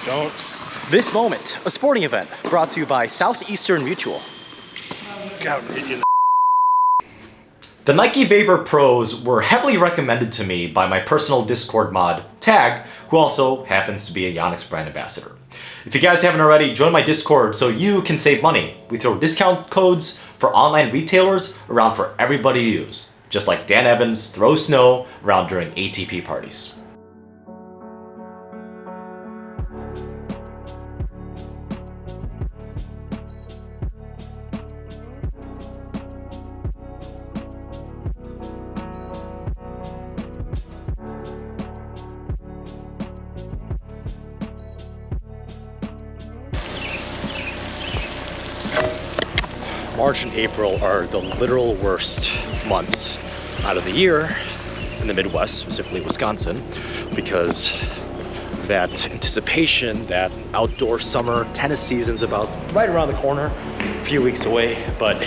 Don't. This moment, a sporting event brought to you by Southeastern Mutual. God, I'm hitting you in The Nike Vapor Pros were heavily recommended to me by my personal Discord mod, Tag, who also happens to be a Yonex brand ambassador. If you guys haven't already, join my Discord so you can save money. We throw discount codes for online retailers around for everybody to use, just like Dan Evans throws snow around during ATP parties. March and April are the literal worst months out of the year in the Midwest, specifically Wisconsin, because that anticipation, that outdoor summer tennis season's about right around the corner, a few weeks away, but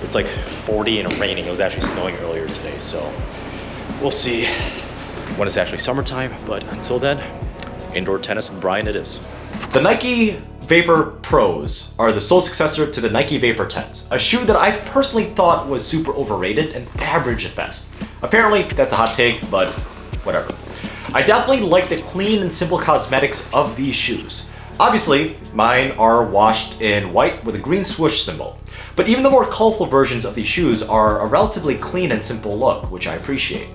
it's like 40 and raining. It was actually snowing earlier today, so we'll see when it's actually summertime, but until then, indoor tennis with Brian it is. The Nike Vapor Pros are the sole successor to the Nike Vapor 10s, a shoe that I personally thought was super overrated and average at best. Apparently, that's a hot take, but whatever. I definitely like the clean and simple cosmetics of these shoes. Obviously, mine are washed in white with a green swoosh symbol, but even the more colorful versions of these shoes are a relatively clean and simple look, which I appreciate.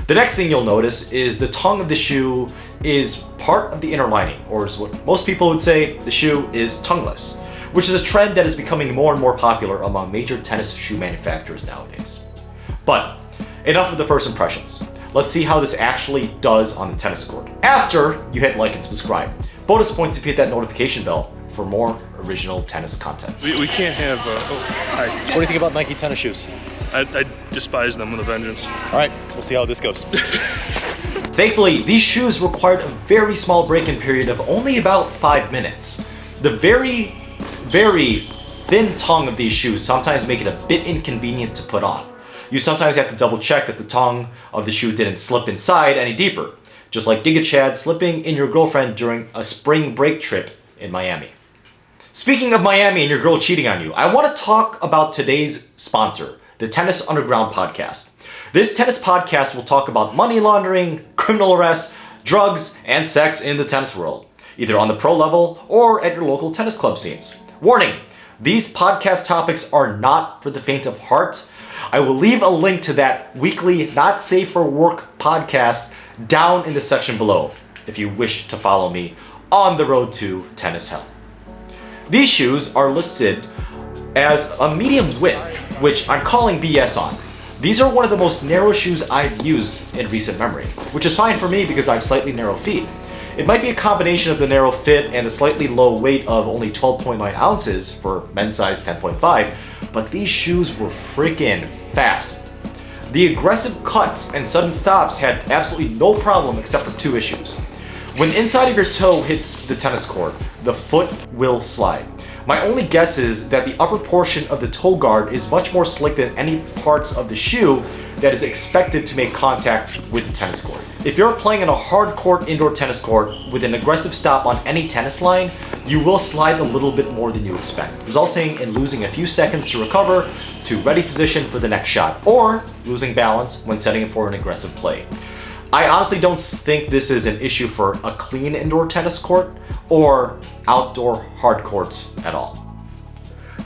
The next thing you'll notice is the tongue of the shoe is part of the inner lining, or as what most people would say, the shoe is tongueless, which is a trend that is becoming more and more popular among major tennis shoe manufacturers nowadays. But enough of the first impressions. Let's see how this actually does on the tennis court after you hit like and subscribe. Bonus points if you hit that notification bell for more original tennis content. We can't have. Hi. What do you think about Nike tennis shoes? I despise them with a vengeance. All right, we'll see how this goes. Thankfully, these shoes required a very small break-in period of only about 5 minutes. The very, very thin tongue of these shoes sometimes make it a bit inconvenient to put on. You sometimes have to double check that the tongue of the shoe didn't slip inside any deeper, just like Giga Chad slipping in your girlfriend during a spring break trip in Miami. Speaking of Miami and your girl cheating on you, I want to talk about today's sponsor, the Tennis Underground podcast. This tennis podcast will talk about money laundering, criminal arrests, drugs, and sex in the tennis world, either on the pro level or at your local tennis club scenes. Warning, these podcast topics are not for the faint of heart. I will leave a link to that weekly Not Safe for Work podcast down in the section below if you wish to follow me on the road to tennis hell. These shoes are listed as a medium width, which I'm calling BS on. These are one of the most narrow shoes I've used in recent memory, which is fine for me because I have slightly narrow feet. It might be a combination of the narrow fit and the slightly low weight of only 12.9 ounces for men's size 10.5, but these shoes were freaking fast. The aggressive cuts and sudden stops had absolutely no problem except for 2 issues. When the inside of your toe hits the tennis court, the foot will slide. My only guess is that the upper portion of the toe guard is much more slick than any parts of the shoe that is expected to make contact with the tennis court. If you're playing in a hard court indoor tennis court with an aggressive stop on any tennis line, you will slide a little bit more than you expect, resulting in losing a few seconds to recover to ready position for the next shot, or losing balance when setting for an aggressive play. I honestly don't think this is an issue for a clean indoor tennis court or outdoor hard courts at all.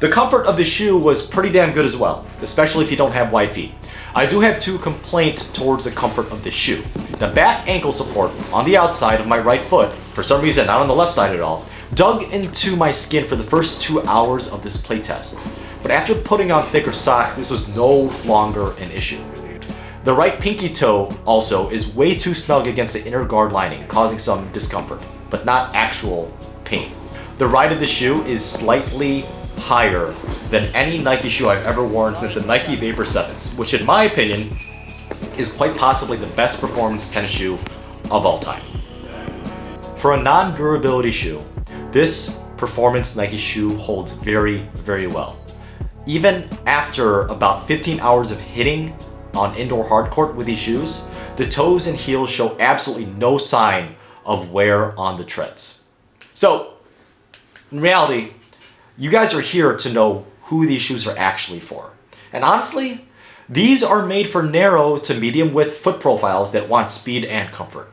The comfort of the shoe was pretty damn good as well, especially if you don't have wide feet. I do have 2 complaints towards the comfort of the shoe. The back ankle support on the outside of my right foot, for some reason not on the left side at all, dug into my skin for the first 2 hours of this playtest. But after putting on thicker socks, this was no longer an issue. The right pinky toe also is way too snug against the inner guard lining, causing some discomfort, but not actual pain. The ride of the shoe is slightly higher than any Nike shoe I've ever worn since the Nike Vapor 7s, which in my opinion is quite possibly the best performance tennis shoe of all time. For a non-durability shoe, this performance Nike shoe holds very, very well. Even after about 15 hours of hitting on indoor hard court with these shoes, the toes and heels show absolutely no sign of wear on the treads. So, in reality, you guys are here to know who these shoes are actually for. And honestly, these are made for narrow to medium width foot profiles that want speed and comfort.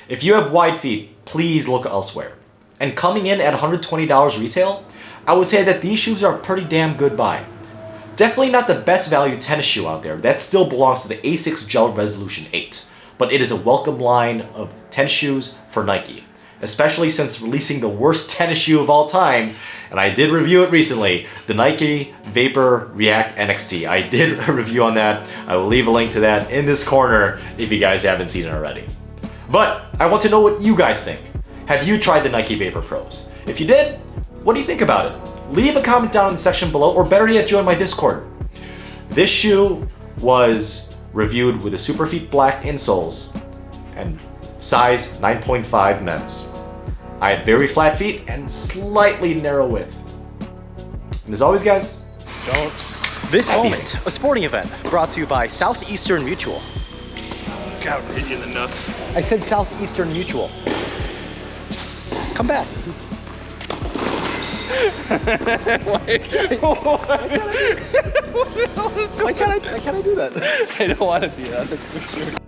If you have wide feet, please look elsewhere. And coming in at $120 retail, I would say that these shoes are a pretty damn good buy. Definitely not the best value tennis shoe out there. That still belongs to the Asics Gel Resolution 8. But it is a welcome line of tennis shoes for Nike. Especially since releasing the worst tennis shoe of all time, and I did review it recently, the Nike Vapor React NXT. I did a review on that. I will leave a link to that in this corner if you guys haven't seen it already. But I want to know what you guys think. Have you tried the Nike Vapor Pros? If you did, what do you think about it? Leave a comment down in the section below, or better yet, join my Discord. This shoe was reviewed with the Superfeet black insoles and size 9.5 men's. I had very flat feet and slightly narrow width. And as always, guys, Don't. This moment, a sporting event brought to you by Southeastern Mutual. God, I'm gonna hit you in the nuts. I said Southeastern Mutual. Come back. Why can't I do that? I don't want to do that.